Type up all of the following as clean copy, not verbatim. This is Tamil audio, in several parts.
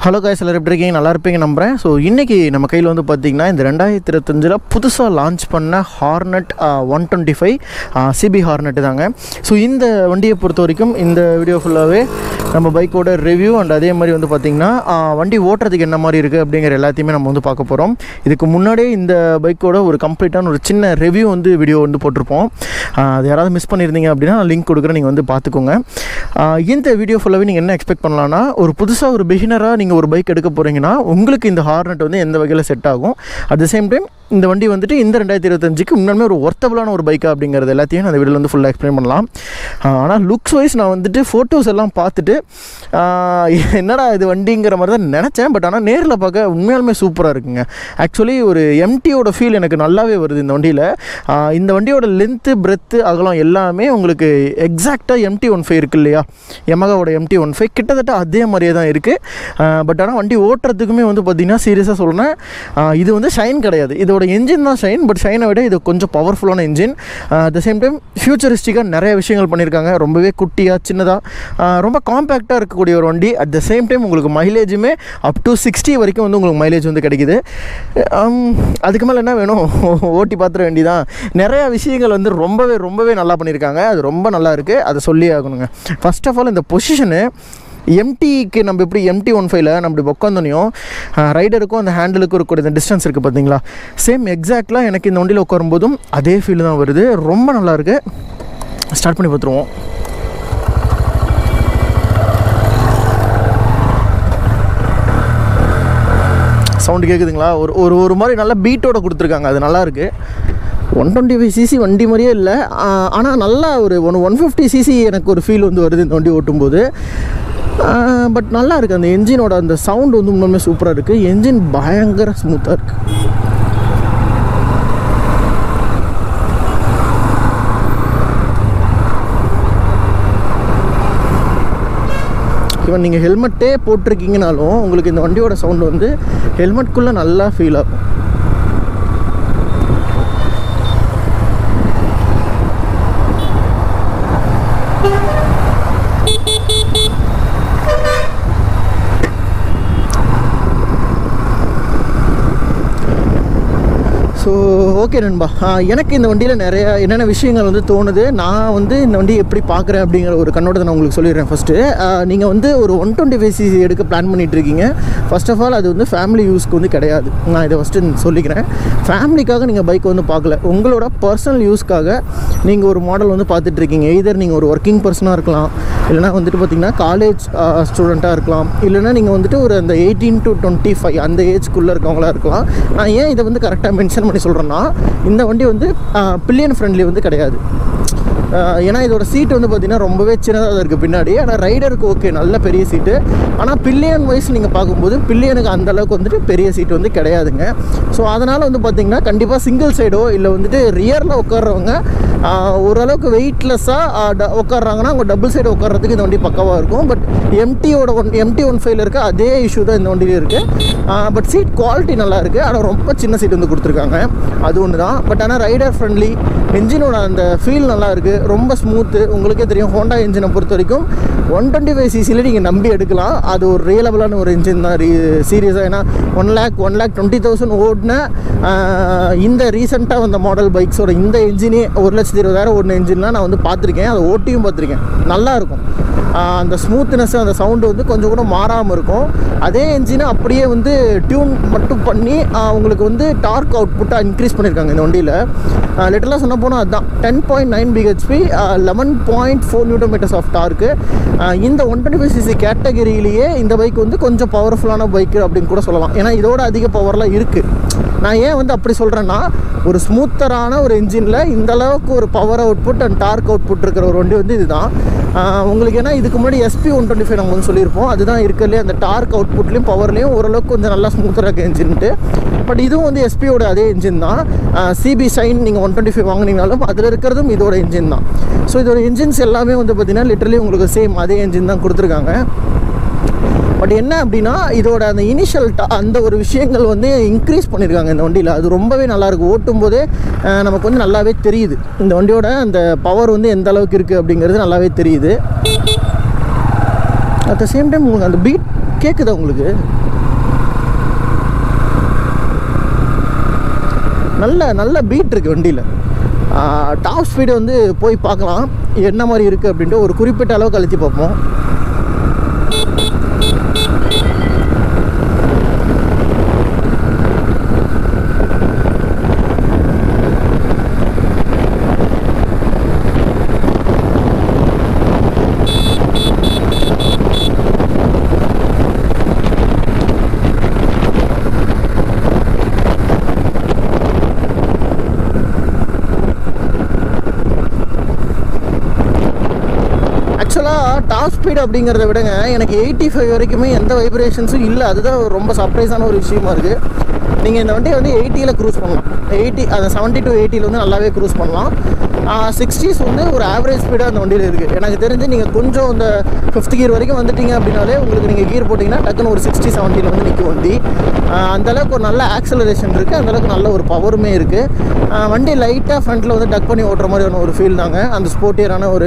ஹலோ காய்ஸ், எல்லாரும் எப்படி இருக்கீங்க? நல்லா இருப்பீங்க நம்புகிறேன். ஸோ இன்றைக்கி நம்ம கையில் வந்து பார்த்திங்கன்னா இந்த 2025 புதுசாக லான்ச் பண்ண ஹார்னட் 125 சிபி ஹார்னட்டு தாங்க. ஸோ இந்த வண்டியை பொறுத்த வரைக்கும் இந்த வீடியோ ஃபுல்லாகவே நம்ம பைக்கோட ரிவ்யூ அண்ட் அதே மாதிரி வந்து பார்த்திங்கன்னா வண்டி ஓட்டுறதுக்கு என்ன மாதிரி இருக்குது அப்படிங்கிற எல்லாத்தையுமே நம்ம வந்து பார்க்க போகிறோம். இதுக்கு முன்னாடியே இந்த பைக்கோட ஒரு கம்ப்ளீட்டான ஒரு சின்ன ரிவ்யூ வந்து வீடியோ வந்து போட்டிருப்போம். அது யாராவது மிஸ் பண்ணியிருந்தீங்க அப்படின்னா லிங்க் கொடுக்குறேன், நீங்கள் வந்து பார்த்துக்கோங்க. இந்த வீடியோ ஃபுல்லாகவே நீங்கள் என்ன எக்ஸ்பெக்ட் பண்ணலான்னா, ஒரு புதுசாக ஒரு பிகினராக நீங்கள் ஒரு பைக் எடுக்க போகிறீங்கன்னா உங்களுக்கு இந்த ஹார்னட் வந்து எந்த வகையில் செட் ஆகும், அட் த சேம் டைம் இந்த வண்டி வந்துட்டு இந்த 2025க்கு முன்னாடி ஒரு ஒர்த்தபிளான ஒரு பைக்கா அப்படிங்கிறது எல்லாத்தையும் அந்த வீடியோவில் வந்து ஃபுல்லாக எக்ஸ்பிளைன் பண்ணலாம். ஆனால் லுக்ஸ் வைஸ் நான் வந்துட்டு ஃபோட்டோஸ் எல்லாம் பார்த்துட்டு என்னடா இது வண்டிங்கிற மாதிரி தான் நினச்சேன். பட் ஆனால் நேரில் பார்க்க உண்மையாலுமே சூப்பராக இருக்குங்க. ஆக்சுவலி ஒரு எம்டியோட ஃபீல் எனக்கு நல்லாவே வருது இந்த வண்டியில். இந்த வண்டியோட லென்த்து, பிரெத்து, அகலம் எல்லாமே உங்களுக்கு எக்ஸாக்டாக MT-15 இருக்குது இல்லையா, யமகாவோட MT-15 கிட்டத்தட்ட அதே மாதிரியே தான் இருக்குது. பட் ஆனால் வண்டி ஓட்டுறதுக்குமே வந்து பார்த்திங்கன்னா சீரியஸாக சொல்லணும், இது வந்து ஷைன் கிடையாது. இதோட என்ஜின் தான் ஷைன், பட் ஷைனை விட இது கொஞ்சம் பவர்ஃபுல்லான engine. At the same time ஃபியூச்சரிஸ்டிக்காக நிறைய விஷயங்கள் பண்ணியிருக்காங்க. ரொம்பவே குட்டியாக, சின்னதாக, ரொம்ப காம்பேக்டாக இருக்கக்கூடிய ஒரு வண்டி. அட் த சேம் டைம் உங்களுக்கு மைலேஜுமே அப் டு 60 வரைக்கும் வந்து உங்களுக்கு மைலேஜ் வந்து கிடைக்குது. அதுக்கு மேலே என்ன வேணும், ஓட்டி பார்த்துட வேண்டிதான். நிறையா விஷயங்கள் வந்து ரொம்பவே நல்லா பண்ணியிருக்காங்க. அது ரொம்ப நல்லா இருக்குது, அதை சொல்லி ஆகணுங்க. ஃபர்ஸ்ட் ஆஃப் ஆல் இந்த பொசிஷனு எம்டிக்கு நம்ம எப்படி MT-15ல் நம்ம இப்படி உட்காந்தோனையும் ரைடருக்கும் அந்த ஹேண்டிலுக்கும் இருக்கக்கூடிய இந்த டிஸ்டன்ஸ் இருக்குது பார்த்தீங்களா, சேம் எக்ஸாக்டாக எனக்கு இந்த வண்டியில் உட்காரும்போதும் அதே ஃபீல் தான் வருது. ரொம்ப நல்லாயிருக்கு. ஸ்டார்ட் பண்ணி பார்த்துருவோம். சவுண்டு கேட்குதுங்களா? ஒரு மாதிரி நல்லா பீட்டோட கொடுத்துருக்காங்க, அது நல்லாயிருக்கு. 125cc வண்டி மாதிரியே இல்லை, ஆனால் நல்லா ஒரு 150cc எனக்கு ஒரு ஃபீல் வந்து வருது இந்த வண்டி ஓட்டும்போது. பட் நல்லா இருக்குது. அந்த என்ஜினோட அந்த சவுண்டு வந்து உண்மையுமே சூப்பராக இருக்குது. என்ஜின் பயங்கர ஸ்மூத்தாக இருக்குது. ஈவன் நீங்கள் ஹெல்மெட்டே போட்டிருக்கீங்கனாலும் உங்களுக்கு இந்த வண்டியோட சவுண்டு வந்து ஹெல்மெட்குள்ளே நல்லா ஃபீல் ஆகும். ஸோ ஓகே நண்பா, எனக்கு இந்த வண்டியில் நிறையா என்னென்ன விஷயங்கள் வந்து தோணுது, நான் வந்து இந்த வண்டி எப்படி பார்க்குறேன் அப்படிங்கிற ஒரு கண்ணோட்டத்தை நான் உங்களுக்கு சொல்லிடுறேன். ஃபஸ்ட்டு நீங்கள் வந்து ஒரு 125cc எடுக்க பிளான் பண்ணிகிட்ருக்கீங்க. ஃபர்ஸ்ட் ஆஃப் ஆல் அது வந்து ஃபேமிலி யூஸ்க்கு வந்து கிடையாது. நான் இதை ஃபஸ்ட்டு சொல்லிக்கிறேன். ஃபேமிலிக்காக நீங்கள் பைக் வந்து பார்க்கல, உங்களோட பர்சனல் யூஸ்க்காக நீங்கள் ஒரு மாடல் வந்து பார்த்துட்ருக்கீங்க. எதர் நீங்கள் ஒரு ஒர்க்கிங் பர்சனாக இருக்கலாம், இல்லைனா வந்துட்டு பார்த்திங்கன்னா காலேஜ் ஸ்டூடெண்ட்டாக இருக்கலாம், இல்லைனா நீங்கள் வந்துட்டு ஒரு அந்த 18 to 25 அந்த ஏஜ்க்குள்ளே இருக்கவங்களா இருக்கலாம். நான் ஏன் இதை வந்து கரெக்டாக மென்ஷன் பண்ணி சொல்கிறேன்னா, இந்த வண்டி வந்து பில்லியன் ஃப்ரெண்ட்லி வந்து கிடையாது. ஏன்னா இதோட சீட்டு வந்து பார்த்திங்கன்னா ரொம்பவே சின்னதாக இருக்குது பின்னாடி. ஆனால் ரைடருக்கு ஓகே, நல்ல பெரிய சீட்டு. ஆனால் பில்லியன் வைஸ் நீங்கள் பார்க்கும்போது பில்லியனுக்கு அந்தளவுக்கு வந்துட்டு பெரிய சீட்டு வந்து கிடையாதுங்க. ஸோ அதனால் வந்து பார்த்திங்கன்னா கண்டிப்பாக சிங்கிள் சைடோ இல்லை வந்துட்டு ரியரில் உட்கார்றவங்க ஓரளவுக்கு வெயிட்லெஸ்ஸாக உட்காடுறாங்கன்னா அவங்க டபுள் சைடு உட்கார்றதுக்கு இந்த வண்டி பக்கவாக இருக்கும். பட் MT-15 இருக்க அதே இஷ்யூ தான் இந்த வண்டியில் இருக்குது. பட் சீட் குவாலிட்டி நல்லா இருக்குது, ஆனால் ரொம்ப சின்ன சீட் வந்து கொடுத்துருக்காங்க, அது ஒன்று தான். பட் ஆனால் ரைடர் ஃப்ரெண்ட்லி, என்ஜினோட அந்த ஃபீல் நல்லா இருக்குது, ரொம்ப ஸ்மூத்து. உங்களுக்கே தெரியும் ஹோண்டா என்ஜினை பொறுத்த வரைக்கும் 125cc நீங்கள் நம்பி எடுக்கலாம். அது ஒரு ரியலபிளான ஒரு என்ஜின் தான் சீரியஸாக. ஏன்னா 1,20,000 ஓடின இந்த ரீசெண்டாக வந்த மாடல் பைக்ஸோட இந்த என்ஜினே 1,20,000 ஓடின என்ஜின்லாம் நான் வந்து பார்த்துருக்கேன். அதை ஓட்டியும் பார்த்துருக்கேன். நல்லாயிருக்கும். அந்த ஸ்மூத்னஸ், அந்த சவுண்டு வந்து கொஞ்சம் கூட மாறாமல் இருக்கும். அதே என்ஜினை அப்படியே வந்து டியூன் மட்டும் பண்ணி உங்களுக்கு வந்து டார்க் அவுட்புட்டாக இன்க்ரீஸ் பண்ணியிருக்காங்க இந்த வண்டியில். லிட்டரலாக சொன்ன போனால் அதுதான் 10.9 bhp 11.4 Nm ஆஃப் டார்க்கு. இந்த 125cc கேட்டகரியிலேயே இந்த பைக் வந்து கொஞ்சம் பவர்ஃபுல்லான பைக்கு அப்படின்னு கூட சொல்லலாம். ஏன்னா இதோட அதிக பவர்லாம் இருக்குது. நான் ஏன் வந்து அப்படி சொல்கிறேன்னா, ஒரு ஸ்மூத்தரான ஒரு என்ஜினில் இந்தளவுக்கு ஒரு power output and torque output இருக்கிற ஒரு வண்டி வந்து இதுதான் உங்களுக்கு. ஏன்னா இதுக்கு முன்னாடி SP-125 நம்ம வந்து சொல்லியிருப்போம், அதுதான் இருக்கிறதுலே அந்த டார்க் அவுட்புட்லேயும் பவர்லேயும் ஓரளவுக்கு கொஞ்சம் நல்லா ஸ்மூத்தராக இருக்குது என்ஜின்ட்டு. பட் இதுவும் வந்து SP-யோட அதே என்ஜின் தான். CB ஷைன் நீங்கள் 125 வாங்கினீங்கனாலும் அதில் இருக்கிறதும் இதோட என்ஜின் தான். ஸோ இதோட என்ஜின்ஸ் எல்லாமே வந்து பார்த்திங்கன்னா லிட்டரலி உங்களுக்கு சேம் அதே என்ஜின் தான் கொடுத்துருக்காங்க. பட் என்ன அப்படின்னா இதோட அந்த இனிஷியல் அந்த ஒரு விஷயங்கள் வந்து இன்க்ரீஸ் பண்ணியிருக்காங்க இந்த வண்டியில். அது ரொம்பவே நல்லாயிருக்கு. ஓட்டும் போதே நமக்கு வந்து நல்லாவே தெரியுது இந்த வண்டியோட அந்த பவர் வந்து எந்த அளவுக்கு இருக்குது அப்படிங்கிறது நல்லாவே தெரியுது. அட் த சேம் டைம் உங்களுக்கு அந்த பீட் கேட்குதா உங்களுக்கு? நல்ல பீட் இருக்குது வண்டியில். டாப் ஸ்பீடு வந்து போய் பார்க்கலாம் என்ன மாதிரி இருக்குது அப்படின்ட்டு. ஒரு குறிப்பிட்ட அளவுக்கு அழுத்தி பார்ப்போம். டாப் ஸ்பீடு அப்படிங்கிறத விடங்க எனக்கு 85 வரைக்குமே எந்த வைப்ரேஷன்ஸும் இல்லை. அதுதான் ரொம்ப சர்ப்ரைஸான ஒரு விஷயமா இருக்குது. நீங்கள் இந்த வண்டியை வந்து 80ல் க்ரூஸ் பண்ணலாம். 80 அந்த 70 to 80ல் வந்து நல்லாவே க்ரூஸ் பண்ணலாம். 60s வந்து ஒரு ஆவரேஜ் ஸ்பீடாக அந்த வண்டியில் இருக்குது. எனக்கு தெரிஞ்சு நீங்கள் கொஞ்சம் இந்த 5th கியர் வரைக்கும் வந்துட்டீங்க அப்படின்னாலே உங்களுக்கு நீங்கள் கீர் போட்டிங்கன்னா டக்குன்னு ஒரு 60-70ல் வந்து நிற்கும் வண்டி. அந்தளவுக்கு ஒரு நல்ல ஆக்சலரேஷன் இருக்குது. அந்தளவுக்கு நல்ல ஒரு பவருமே இருக்குது. வண்டி லைட்டாக ஃப்ரண்ட்டில் வந்து டக் பண்ணி ஓட்டுற மாதிரியான ஒரு ஃபீல் தாங்க. அந்த ஸ்போர்ட்டியரான ஒரு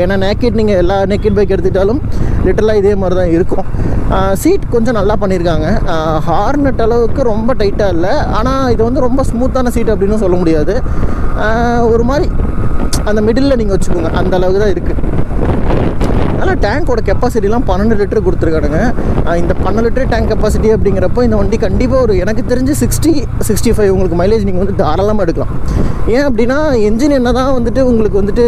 ஏன்னா நேக்கெட் நீங்கள் எல்லா நேக்கெட் பைக் எடுத்துக்கிட்டாலும் லிட்டரலாக இதே மாதிரி தான் இருக்கும். சீட் கொஞ்சம் நல்லா பண்ணியிருக்காங்க. ஹார்னட் அளவுக்கு ரொம்ப டைட்டாக இல்லை. ஆனால் இது வந்து ரொம்ப ஸ்மூத்தான சீட் அப்படின்னு சொல்ல முடியாது. ஒரு மாதிரி அந்த மிடில் நீங்கள் வச்சுக்கோங்க, அந்த அளவுக்கு தான் இருக்குது. அதனால் டேங்கோட கெப்பாசிட்டிலாம் 12 லிட்டர் கொடுத்துருக்கானுங்க. இந்த 12 லிட்டர் டேங்க் கெப்பாசிட்டி அப்படிங்கிறப்போ இந்த வண்டி கண்டிப்பாக ஒரு எனக்கு தெரிஞ்சு 60-65 உங்களுக்கு மைலேஜ் நீங்கள் வந்து தாராளமாக எடுக்கலாம். ஏன் அப்படின்னா என்ஜின் என்ன தான் வந்துட்டு உங்களுக்கு வந்துட்டு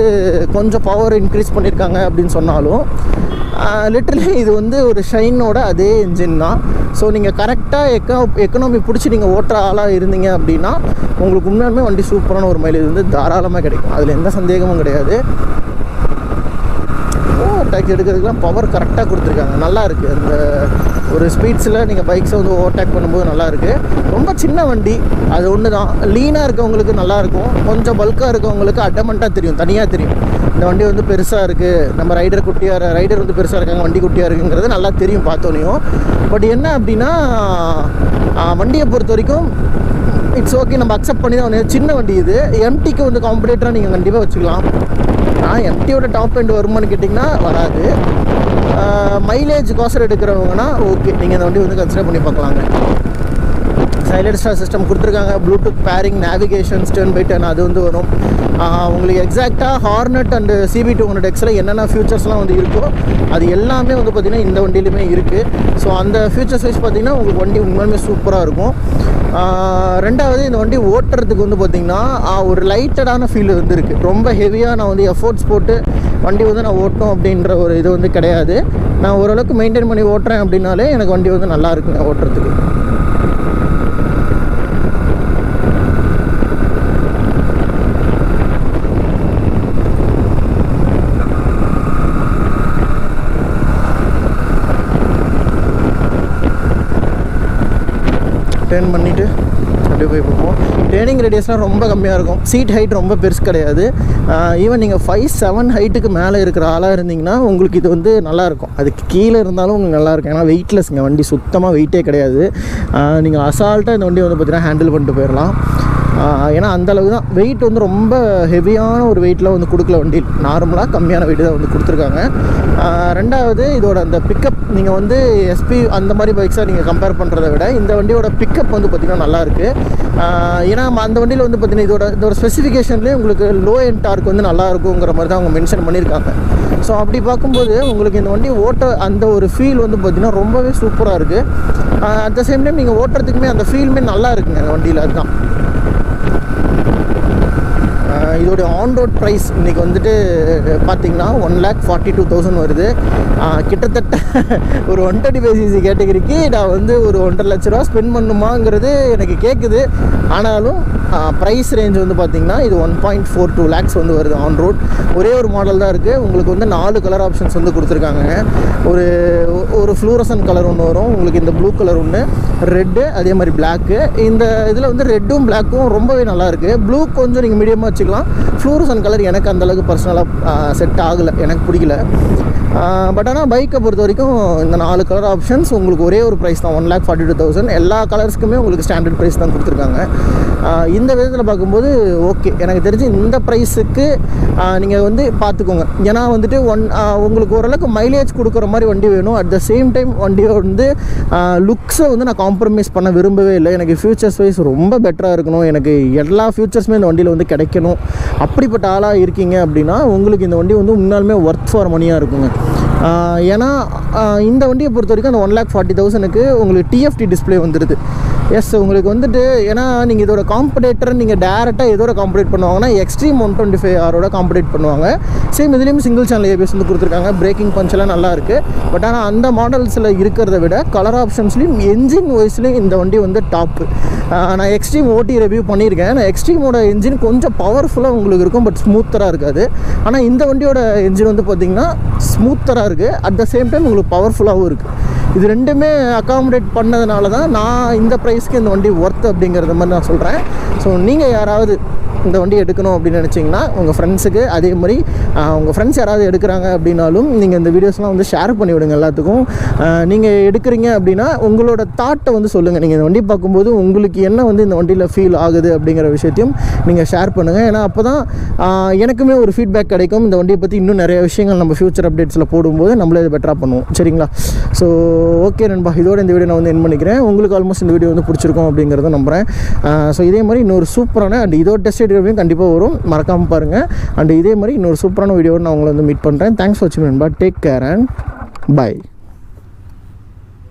கொஞ்சம் பவர் இன்க்ரீஸ் பண்ணியிருக்காங்க அப்படின்னு சொன்னாலும் லிட்டரலி இது வந்து ஒரு ஷைனோட அதே என்ஜின் தான். ஸோ நீங்கள் கரெக்டாக எக்கனாமி பிடிச்சி நீங்கள் ஓட்டுற ஆளாக இருந்தீங்க அப்படின்னா உங்களுக்கு உண்மையாலுமே வண்டி சூப்பரான ஒரு மைலேஜ் வந்து தாராளமாக கிடைக்கும். அதில் எந்த சந்தேகமும் கிடையாது. ஓவர்டேக் எடுக்கிறதுக்குலாம் பவர் கரெக்டாக கொடுத்துருக்காங்க. நல்லா இருக்குது. அந்த ஒரு ஸ்பீட்ஸில் நீங்கள் பைக்ஸை வந்து ஓவர்டேக் பண்ணும்போது நல்லாயிருக்கு. ரொம்ப சின்ன வண்டி, அது ஒன்று தான். லீனாக இருக்கவங்களுக்கு நல்லாயிருக்கும். கொஞ்சம் பல்காக இருக்கவங்களுக்கு அடமெண்ட்டாக தெரியும், தனியாக தெரியும். இந்த வண்டி வந்து பெருசாக இருக்குது, நம்ம ரைடர் வந்து பெருசாக இருக்காங்க, வண்டி குட்டியாக இருக்குங்கிறது நல்லா தெரியும் பார்த்தோனையும். பட் என்ன அப்படின்னா வண்டியை பொறுத்த வரைக்கும் இட்ஸ் ஓகே, நம்ம அக்செப்ட் பண்ணி தான். சின்ன வண்டி இது. எம்டிக்கு வந்து காம்படேட்டராக நீங்கள் கண்டிப்பாக வச்சுக்கலாம். எம்டியோட டாப் எண்ட் வருமானு கேட்டிங்கன்னா வராது. மைலேஜ் கோசர் எடுக்கிறவங்கன்னா ஓகே, நீங்கள் இந்த வண்டி வந்து கன்சிடர் பண்ணி பார்க்கலாங்க. சைலண்ட் ஸ்டார்ட் சிஸ்டம் கொடுத்துருக்காங்க. Bluetooth pairing, navigation, turn by turn அது வந்து வரும். உங்களுக்கு எக்ஸாக்டாக ஹார்னட் அண்டு CB200Xல் என்னென்ன ஃபியூச்சர்ஸ்லாம் வந்து இருக்கோ அது எல்லாமே வந்து பார்த்திங்கன்னா இந்த வண்டியிலுமே இருக்குது. ஸோ அந்த ஃபியூச்சர்ஸ் வைஸ் பார்த்திங்கன்னா உங்களுக்கு வண்டி உண்மையுமே சூப்பராக இருக்கும். ரெண்டாவது இந்த வண்டி ஓட்டுறதுக்கு வந்து பார்த்திங்கன்னா ஒரு லைட்டடான ஃபீல் வந்து இருக்குது. ரொம்ப ஹெவியாக நான் வந்து எஃபோர்ட்ஸ் போட்டு வண்டி வந்து நான் ஓட்டணும் அப்படின்ற ஒரு இது வந்து கிடையாது. நான் ஓரளவுக்கு மெயின்டைன் பண்ணி ஓட்டுறேன் அப்படின்னாலே எனக்கு வண்டி வந்து நல்லா இருக்குங்க ஓட்டுறதுக்கு. டர்ன் பண்ணிவிட்டு அப்படியே போய் பார்ப்போம். டேர்னிங் ரேடியஸ்லாம் ரொம்ப கம்மியாக இருக்கும். சீட் ஹைட் ரொம்ப பெருசு கிடையாது. ஈவன் நீங்கள் 5'7" ஹைட்டுக்கு மேலே இருக்கிற ஆளாக இருந்தீங்கன்னா உங்களுக்கு இது வந்து நல்லாயிருக்கும். அதுக்கு கீழே இருந்தாலும் உங்களுக்கு நல்லாயிருக்கும். ஏன்னா வெயிட்லெஸ்ங்க வண்டி, சுத்தமாக வெயிட்டே கிடையாது. நீங்கள் அசால்ட்டாக இந்த வண்டி வந்து பார்த்தீங்கன்னா ஹேண்டில் பண்ணிட்டு போயிடலாம். ஏன்னா அந்தளவு தான் வெயிட் வந்து ரொம்ப ஹெவியான ஒரு வெயிட்டில் வந்து கொடுக்கல வண்டி. நார்மலாக கம்மியான வெயிட் தான் வந்து கொடுத்துருக்காங்க. ரெண்டாவது இதோட அந்த பிக்கப், நீங்கள் வந்து SP அந்த மாதிரி பைக்ஸாக நீங்கள் கம்பேர் பண்ணுறதை விட இந்த வண்டியோட பிக்கப் வந்து பார்த்திங்கன்னா நல்லாயிருக்கு. ஏன்னா அந்த வண்டியில் வந்து பார்த்திங்கன்னா இதோட ஸ்பெசிஃபிகேஷன்லேயே உங்களுக்கு லோ எண்ட் டார்க் வந்து நல்லா இருக்குங்கிற மாதிரி தான் அவங்க மென்ஷன் பண்ணியிருக்காங்க. ஸோ அப்படி பார்க்கும்போது உங்களுக்கு இந்த வண்டி ஓட்ட அந்த ஒரு ஃபீல் வந்து பார்த்திங்கன்னா ரொம்பவே சூப்பராக இருக்குது. அட் த சேம் டைம் நீங்கள் ஓட்டுறதுக்குமே அந்த ஃபீலுமே நல்லா இருக்குங்க அந்த வண்டியில். அதுதான் இதோடைய ஆன் ரோட் ப்ரைஸ் இன்றைக்கி வந்துட்டு பார்த்திங்கன்னா 1,42,000 வருது. கிட்டத்தட்ட ஒரு 125cc கேட்டகரிக்கு நான் வந்து ஒரு 1.5 லட்ச ரூபா ஸ்பெண்ட் பண்ணுமாங்கிறது எனக்கு கேட்குது. ஆனாலும் ப்ரைஸ் ரேஞ்ச் வந்து பார்த்திங்கன்னா இது 1.42 lakhs வந்து வருது ஆன் ரோட். ஒரே ஒரு மாடல் தான் இருக்குது. உங்களுக்கு வந்து 4 கலர் ஆப்ஷன்ஸ் வந்து கொடுத்துருக்காங்க. ஒரு ஃப்ளூரசன் கலர் ஒன்று வரும், உங்களுக்கு இந்த ப்ளூ கலர் ஒன்று, ரெட்டு, அதே மாதிரி பிளாக்கு. இந்த இதில் வந்து ரெட்டும் பிளாக்கும் ரொம்பவே நல்லாயிருக்கு. ப்ளூ கொஞ்சம் நீங்கள் மீடியமாக வச்சுக்கலாம். ஃப்ளூரசன் கலர் எனக்கு அந்தளவுக்கு பர்சனலாக செட் ஆகலை, எனக்கு பிடிக்கல. பட் ஆனால் பைக்கை பொறுத்த வரைக்கும் இந்த 4 கலர் ஆப்ஷன்ஸ் உங்களுக்கு ஒரே ஒரு ப்ரைஸ் தான், 1,42,000. எல்லா கலர்ஸ்க்குமே உங்களுக்கு ஸ்டாண்டர்ட் ப்ரைஸ் தான் கொடுத்துருக்காங்க. அந்த விதத்தில் பார்க்கும்போது ஓகே, எனக்கு தெரிஞ்சு இந்த ப்ரைஸுக்கு நீங்கள் வந்து பார்த்துக்கோங்க. ஏன்னா வந்துட்டு உங்களுக்கு ஓரளவுக்கு மைலேஜ் கொடுக்குற மாதிரி வண்டி வேணும். அட் த சேம் டைம் வண்டியை வந்து லுக்ஸை வந்து நான் காம்ப்ரமைஸ் பண்ண விரும்பவே இல்லை. எனக்கு ஃபியூச்சர்ஸ் வைஸ் ரொம்ப பெட்டராக இருக்கணும், எனக்கு எல்லா ஃபியூச்சர்ஸுமே இந்த வண்டியில் வந்து கிடைக்கணும். அப்படிப்பட்ட ஆளாக இருக்கீங்க அப்படின்னா உங்களுக்கு இந்த வண்டி வந்து உண்மையாலுமே ஒர்த் ஃபார் மணியாக இருக்குங்க. ஏன்னா இந்த வண்டியை பொறுத்த வரைக்கும் அந்த 1,40,000க்கு உங்களுக்கு டிஎஃப்டி டிஸ்பிளே வந்துடுது. எஸ், உங்களுக்கு வந்துட்டு ஏன்னா நீங்கள் இதோட காம்படேட்டரை நீங்கள் டேரெக்டாக எதோட காம்படேட் பண்ணுவாங்கன்னா எக்ஸ்ட்ரீம் 125R காம்படேட் பண்ணுவாங்க. சேம் இதுலேயும் சிங்கிள் சேனல் ஏபிஎஸ் வந்து கொடுத்துருக்காங்க. பிரேக்கிங் பஞ்செல்லாம் நல்லா இருக்குது. பட் ஆனால் அந்த மாடல்ஸில் இருக்கிறத விட கலர் ஆப்ஷன்ஸ்லையும் என்ஜின் வைஸ்லையும் இந்த வண்டி வந்து டாப்பு. நான் எக்ஸ்ட்ரீம் ஓட்டி ரிவ்யூ பண்ணியிருக்கேன். நான் எக்ஸ்ட்ரீமோட என்ஜின் கொஞ்சம் பவர்ஃபுல்லாக உங்களுக்கு இருக்கும், பட் ஸ்மூத்தராக இருக்காது. ஆனால் இந்த வண்டியோட என்ஜின் வந்து பார்த்திங்கன்னா ஸ்மூத்தராக இருக்குது, அட் த சேம் டைம் உங்களுக்கு பவர்ஃபுல்லாகவும் இருக்குது. இது ரெண்டுமே அக்காமடேட் பண்ணதுனால தான் நான் இந்த ப்ரைஸ்க்கு இந்த வண்டி ஒர்த் அப்படிங்கிறத மாதிரி நான் சொல்கிறேன். ஸோ நீங்கள் யாராவது இந்த வண்டி எடுக்கணும் அப்படின்னு நினச்சிங்கன்னா உங்கள் ஃப்ரெண்ட்ஸுக்கு, அதே மாதிரி உங்கள் ஃப்ரெண்ட்ஸ் யாராவது எடுக்கிறாங்க அப்படின்னாலும் நீங்கள் இந்த வீடியோஸ்லாம் வந்து ஷேர் பண்ணிவிடுங்க எல்லாத்துக்கும். நீங்கள் எடுக்கிறீங்க அப்படின்னா உங்களோட தாட்டை வந்து சொல்லுங்கள். நீங்கள் இந்த வண்டி பார்க்கும்போது உங்களுக்கு என்ன வந்து இந்த வண்டியில் ஃபீல் ஆகுது அப்படிங்கிற விஷயத்தையும் நீங்கள் ஷேர் பண்ணுங்கள். ஏன்னா அப்போ தான் எனக்குமே ஒரு ஃபீட்பேக் கிடைக்கும். இந்த வண்டியை பற்றி இன்னும் நிறைய விஷயங்கள் நம்ம ஃபியூச்சர் அப்டேட்ஸில் போடும்போது நம்மளே இதை பெட்டராக பண்ணுவோம். சரிங்களா? ஸோ ஓகே நண்பா, இதோட இந்த வீடியோ நான் வந்து என் பண்ணிக்கிறேன். உங்களுக்கு ஆல்மோஸ்ட் இந்த வீடியோ வந்து பிடிச்சிருக்கும் அப்படிங்கிறத நம்புகிறேன். ஸோ இதே மாதிரி இன்னொரு சூப்பரான அண்ட் இதோட டெஸ்ட் ரிவ்யூ கண்டிப்பாக வரும், மறக்காமல் பாருங்கள். அண்ட் இதே மாதிரி இன்னொரு சூப்பரான வீடியோவை நான் உங்களை வந்து மீட் பண்ணுறேன். தேங்க்ஸ் ஃபார் வாட்சிங் நண்பா. Take care and by.